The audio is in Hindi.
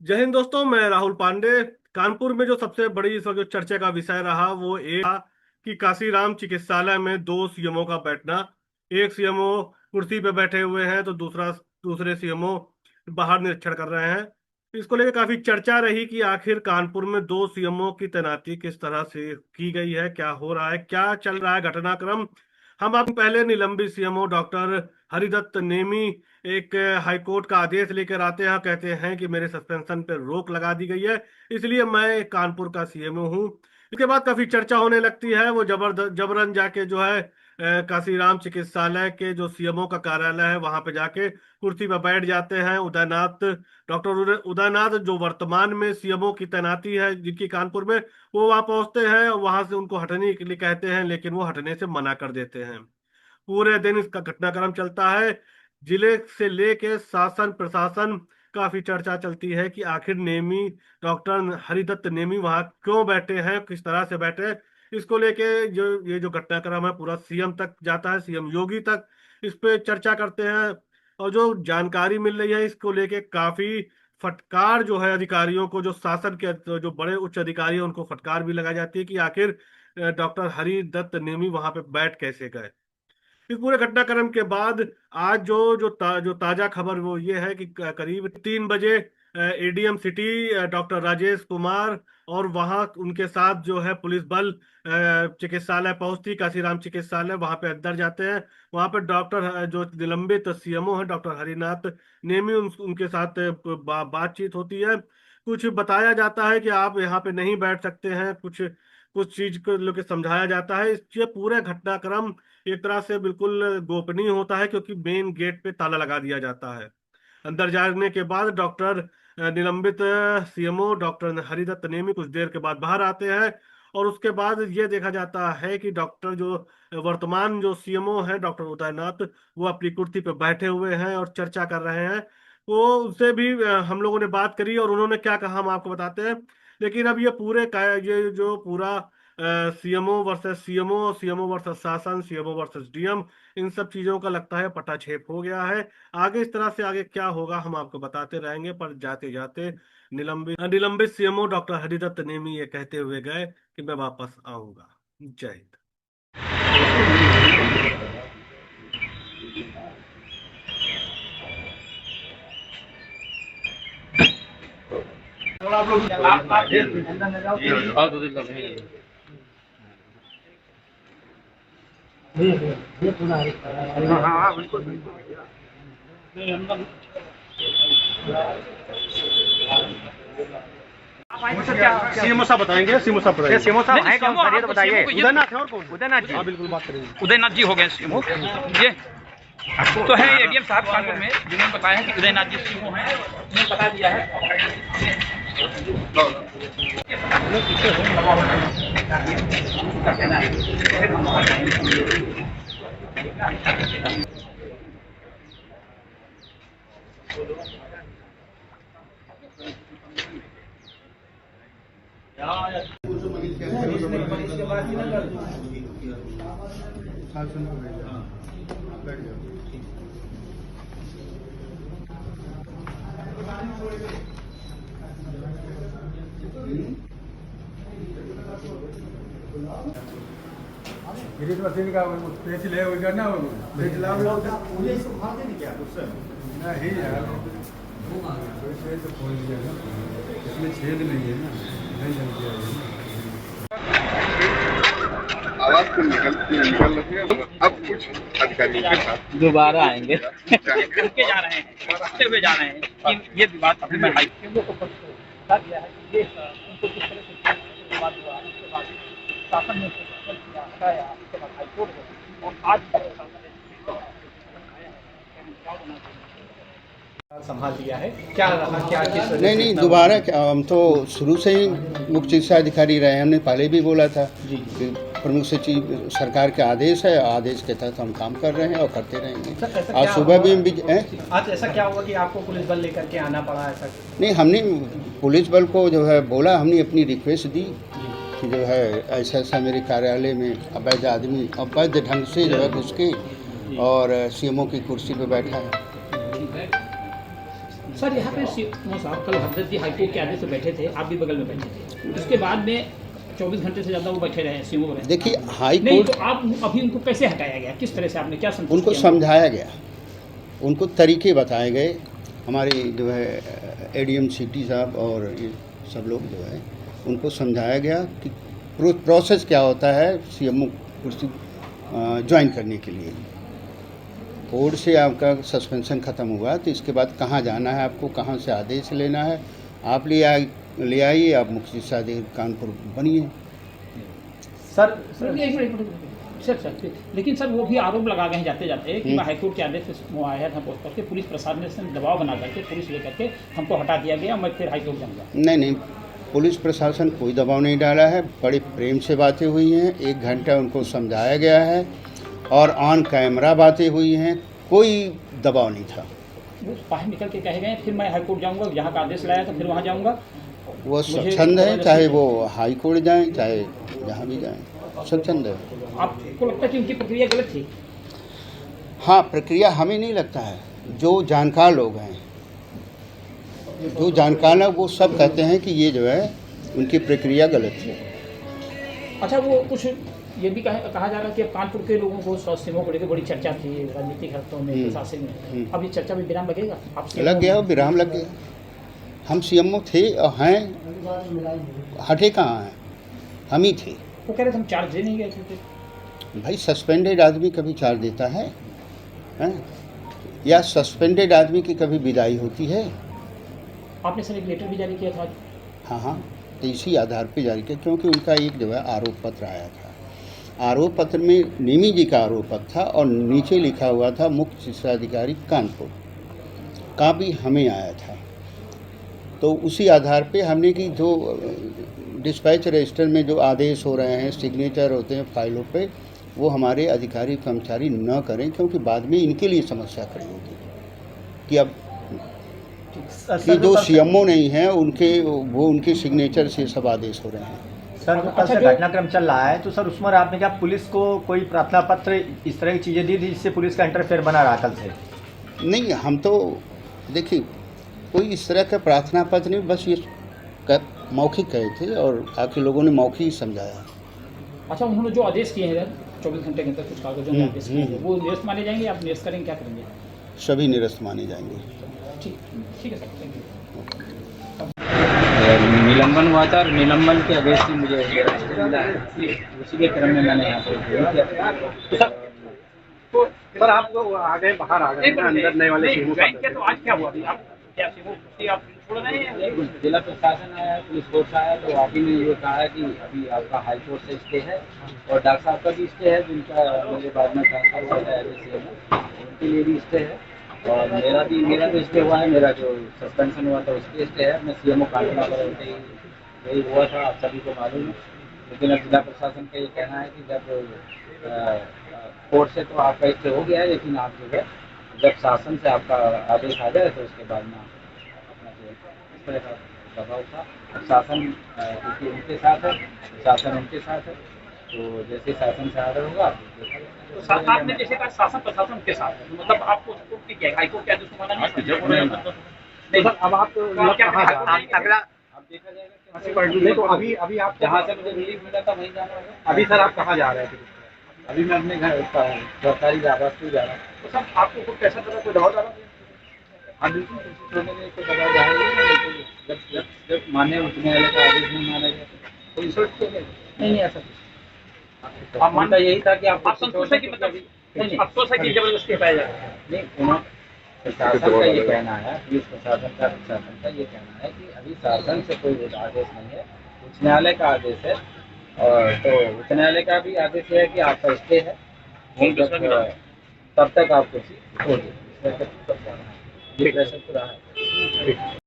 जय हिंद दोस्तों, मैं राहुल पांडे। कानपुर में जो सबसे बड़ी इस वक्त जो चर्चा का विषय रहा वो एक था कि काशीराम चिकित्सालय में दो सीएमओ का बैठना। एक सीएमओ कुर्सी पे बैठे हुए हैं तो दूसरे सीएमओ बाहर निरीक्षण कर रहे हैं। इसको लेकर काफी चर्चा रही कि आखिर कानपुर में दो सीएमओ की तैनाती किस तरह से की गई है, क्या हो रहा है, क्या चल रहा है घटनाक्रम। हम आप पहले निलंबित सीएमओ डॉक्टर हरिदत्त नेमी एक हाईकोर्ट का आदेश लेकर आते हैं, कहते हैं कि मेरे सस्पेंशन पर रोक लगा दी गई है, इसलिए मैं कानपुर का सीएमओ हूँ। इसके बाद काफी चर्चा होने लगती है। वो जबरन जाके जो है काशीराम चिकित्सालय के जो सीएमओ का कार्यालय है वहां पे जाके कुर्सी पर बैठ जाते हैं। उदयनाथ जो वर्तमान में सीएमओ की तैनाती है जिनकी कानपुर में, वो वहां पहुंचते हैं, वहां से उनको हटने के लिए कहते हैं, लेकिन वो हटने से मना कर देते हैं। पूरे दिन इसका घटनाक्रम चलता है। जिले से लेके शासन प्रशासन काफी चर्चा चलती है कि आखिर नेमी डॉक्टर हरिदत्त नेमी वहां क्यों बैठे हैं, किस तरह से बैठे हैं। इसको लेके जो ये जो घटनाक्रम है पूरा सीएम तक जाता है, सीएम योगी तक इस पे चर्चा करते हैं। और जो जानकारी मिल रही है इसको लेके काफी फटकार जो है अधिकारियों को, जो शासन के जो बड़े उच्च अधिकारी हैं उनको फटकार भी लगाई जाती है कि आखिर डॉक्टर हरिदत्त नेमी वहां पे बैठ कैसे गए। इस पूरे घटनाक्रम के बाद आज जो ताजा खबर वो ये है कि करीब 3 बजे ADM city doctor Rajesh Kumar और वहां उनके साथ जो है पुलिस बल चिकित्सालय पहुंचती, काशीराम चिकित्सालय वहां पे अंदर जाते हैं। वहां पे जो निलंबित सीएमओ है डॉक्टर हरिनाथ नेमी उनके साथ बातचीत होती है। कुछ बताया जाता है कि आप यहाँ पे नहीं बैठ सकते हैं, कुछ कुछ चीज को लेकर समझाया जाता है। ये पूरे घटनाक्रम एक तरह से बिल्कुल गोपनीय होता है क्योंकि मेन गेट पे ताला लगा दिया जाता है। अंदर जाने के बाद डॉक्टर निलंबित सीएमओ डॉक्टर हरिदत्त नेमी कुछ देर के बाद बाहर आते हैं। और उसके बाद ये देखा जाता है कि डॉक्टर जो वर्तमान जो सीएमओ है डॉक्टर उदयनाथ, वो अपनी कुर्सी पे बैठे हुए हैं और चर्चा कर रहे हैं। वो उससे भी हम लोगों ने बात करी और उन्होंने क्या कहा हम आपको बताते हैं। लेकिन अब ये जो पूरा सीएमओ वर्सेस शासन, सीएमओ वर्सेस डीएम, इन सब चीजों का लगता है पटाक्षेप हो गया है। आगे इस तरह से आगे क्या होगा हम आपको बताते रहेंगे, पर जाते जाते निलंबित सीएमओ डॉक्टर हरिदत्त नेमी ये कहते हुए गए कि मैं वापस आऊंगा। जय हिंद। सीएमओ साहब बताएंगे, सीएमओ साहब बताएंगे। सीएमओ साहब हैं कौन सर, ये तो बताइए। उदयनाथ है और कौन? उदयनाथ जी। हाँ बिल्कुल बात करेंगे। उदयनाथ जी हो गए सीएमओ। ये तो है एडीएम साहब कानपुर में जिन्होंने बताया कि उदयनाथ जी सीएमओ हैं, उन्होंने बता दिया है। गिरीश मशीन का पेच ले हो गया ना, पेच लाभ लो पुलिस को भाग देंगे क्या उससे नहीं यार, पेच तो खोल दिया ना, इसमें छेद नहीं है ना, नहीं जल गया है। आवाज तो निकल रही है। अब कुछ अधिकारियों के साथ दोबारा आएंगे करके जा रहे हैं, करते हुए जा रहे हैं कि ये विवाद अभी में हाई को बता दिया है कि ये उनको किस तरह से विवाद हुआ। उसके बाद शासन ने हटाया, उसके बाद हाईकोर्ट हो और आज संभाल लिया है। क्या रहा, क्या किस नहीं दोबारा क्या, हम तो शुरू से ही मुख्य चिकित्सा अधिकारी रहे हैं। हमने पहले भी बोला था जी कि प्रमुख सचिव सरकार के आदेश है, आदेश के तहत हम काम कर रहे हैं और करते रहेंगे। आज सुबह भी आज ऐसा क्या हुआ कि आपको पुलिस बल लेकर के आना पड़ा? ऐसा नहीं, हमने पुलिस बल को जो है बोला, हमने अपनी रिक्वेस्ट दी कि जो है ऐसा ऐसा मेरे कार्यालय में अवैध आदमी अवैध ढंग से जो है घुस के और सीएमओ की कुर्सी पर बैठा है। सर यहाँ पे सीएम साहब कल हजरत हाईकोर्ट के आदेश से बैठे थे, आप भी बगल में बैठे थे, उसके बाद में 24 घंटे से ज़्यादा वो बैठे रहे सीएम रहे। देखिए हाई नहीं कोर्ट, तो आप अभी उनको कैसे हटाया गया, किस तरह से आपने क्या संतोष उनको किया? समझाया गया, उनको तरीके बताए गए। हमारे जो है एडीएम सिटी साहब और ये सब लोग जो है उनको समझाया गया कि प्रोसेस क्या होता है सीएमओ कुर्सी ज्वाइन करने के लिए। कोर्ट से आपका सस्पेंशन ख़त्म हुआ तो इसके बाद कहाँ जाना है, आपको कहाँ से आदेश लेना है, आप ले आइए, आप मुख्य शिक्षाधिकारी कानपुर बनिए। सर एक मिनट सर, लेकिन सर वो भी आरोप लगा गए हैं जाते जाते कि मैं हाईकोर्ट के आदेश से वो आया था पोस्ट करके, पुलिस प्रशासन ने दबाव बना करके पुलिस लेकर के हमको हटा दिया गया, मैं फिर हाईकोर्ट जाऊँगा। नहीं, पुलिस प्रशासन कोई दबाव नहीं डाला है, बड़े प्रेम से बातें हुई हैं, 1 घंटा उनको समझाया गया है और ऑन कैमरा बातें हुई हैं, कोई दबाव नहीं था। वो बाहर निकल के कहे गए फिर मैं हाईकोर्ट जाऊँगा, यहाँ का आदेश लाया था फिर वहाँ जाऊँगा। वो स्वच्छंद है, चाहे वो हाई कोर्ट जाएँ चाहे जहाँ भी जाएँ, स्वच्छंद है। आपको लगता है कि उनकी प्रक्रिया गलत थी? हाँ, प्रक्रिया हमें नहीं लगता है, जो जानकार लोग हैं, जो जानकार है वो सब कहते हैं कि ये जो है उनकी प्रक्रिया गलत थी। अच्छा, वो कुछ ये भी कहा जा रहा है कि कानपुर के लोगों को स्वास्थ्य सेवाओं को लेकर बड़ी चर्चा थी राजनीतिक हलकों में, प्रशासन में, अब ये चर्चा में विराम लगेगा? आप लग गया, विराम लग गया। हम सीएमओ थे और हैं, हटे कहाँ हैं, हम ही थे। वो कह रहे थे हम चार्ज दे नहीं गए थे। भाई सस्पेंडेड आदमी कभी चार्ज देता है? या सस्पेंडेड आदमी की कभी विदाई होती है? आपने सर एक लेटर भी जारी किया था? हाँ, तो इसी आधार पे जारी किया, क्योंकि उनका एक जो है आरोप पत्र आया था। आरोप पत्र में नेमी जी का आरोप पत्र था और नीचे लिखा हुआ था मुख्य शिक्षाधिकारी कानपुर का भी हमें आया था। तो उसी आधार पे हमने कि जो डिस्पैच रजिस्टर में जो आदेश हो रहे हैं, सिग्नेचर होते हैं फाइलों पे, वो हमारे अधिकारी कर्मचारी न करें, क्योंकि बाद में इनके लिए समस्या खड़ी होगी कि अब कि जो सीएमओ नहीं है उनके सिग्नेचर से सब आदेश हो रहे हैं। सर जो कल से घटनाक्रम चल रहा है, तो सर उसमें आपने क्या पुलिस को कोई प्रार्थना पत्र इस तरह की चीज़ें दी थी जिससे पुलिस का इंटरफेयर बना रहा कल से? नहीं, हम तो देखिए कोई इस तरह का प्रार्थना पत्र नहीं, बस ये मौखिक कहे थे और आपके लोगों ने मौखिक ही समझाया। अच्छा, उन्होंने जो आदेश किए हैं 24 घंटे के अंदर कुछ कागजों में आदेश किए हैं, वो निरस्त माने जाएंगे? आप निरस्त करेंगे, क्या करेंगे? सभी निरस्त माने जाएंगे। ठीक है सर, थैंक यू। निलंबन हुआ था और निलंबन के अगेंस्ट मुझे मिला है, उसी के क्रम में मैंने यहाँ पर तो सर आप आ गए, बाहर आ गए अंदर नए वाले सीएमओ क्या तो आज क्या हुआ? आप क्या सीएमओ कुर्सी आप छोड़ रहे हैं? जिला प्रशासन आया, पुलिस फोर्स आया, तो आप ही ने ये कहा है कि अभी आपका हाई कोर्ट से स्टे है और डॉक्टर साहब का भी स्टे है, जिनका मेरे बाद में ट्रांसफर हुआ था एज ए सीएमओ, उनके लिए भी स्टे है और मेरा तो स्टे हुआ है, मेरा जो सस्पेंशन हुआ था उसके स्टे है। मैं सीएमओ कानपुर पर वही हुआ था, आप सभी को मालूम है। लेकिन अब जिला प्रशासन का ये कहना है कि जब कोर्ट से तो आपका स्टे हो गया है, लेकिन आप जो है जब शासन से आपका आदेश आ जाए तो उसके बाद में अपना जो इस तरह का दबाव था। शासन क्योंकि उनके साथ है, शासन उनके साथ है, तो जैसे शासन से आर्डर होगा तो आपने जैसे कहा शासन प्रशासन के साथ, मतलब आपको कोर्ट क्या हाईकोर्ट के आदेश को माना नहीं? अब आप अगला अब देखा जाएगा नहीं, तो अभी आप जहाँ से मुझे रिलीफ मिला था वहीं जाना होगा। अभी सर आप कहाँ जा रहे थे? अभी मैं अपने घर सरकारी आवास पे जा रहा हूँ। तो सर आपको कोई पैसा दे रहा, कोई दबाव डाला? हाँ बिल्कुल, कोशिश होने में तो दबाव जाएगा, लेकिन जब मान्य उच्च न्यायालय का आदेश नहीं माना गया तो इंसल्ट तो नहीं ऐसा कुछ। आप मानता यही था कि आप संतुष्ट है कि मतलब अफसोस है कि जबरदस्ती हटाया जाए? नहीं, उन्होंने प्रशासन का ये कहना है, पुलिस प्रशासन का ये कहना है कि अभी शासन से कोई आदेश नहीं है, उच्च न्यायालय का आदेश है। और तो उच्च न्यायालय का भी आदेश है कि आपका स्टे है, तब तक आप कुर्सी छोड़ दीजिए। ये प्रेशर पूरा है।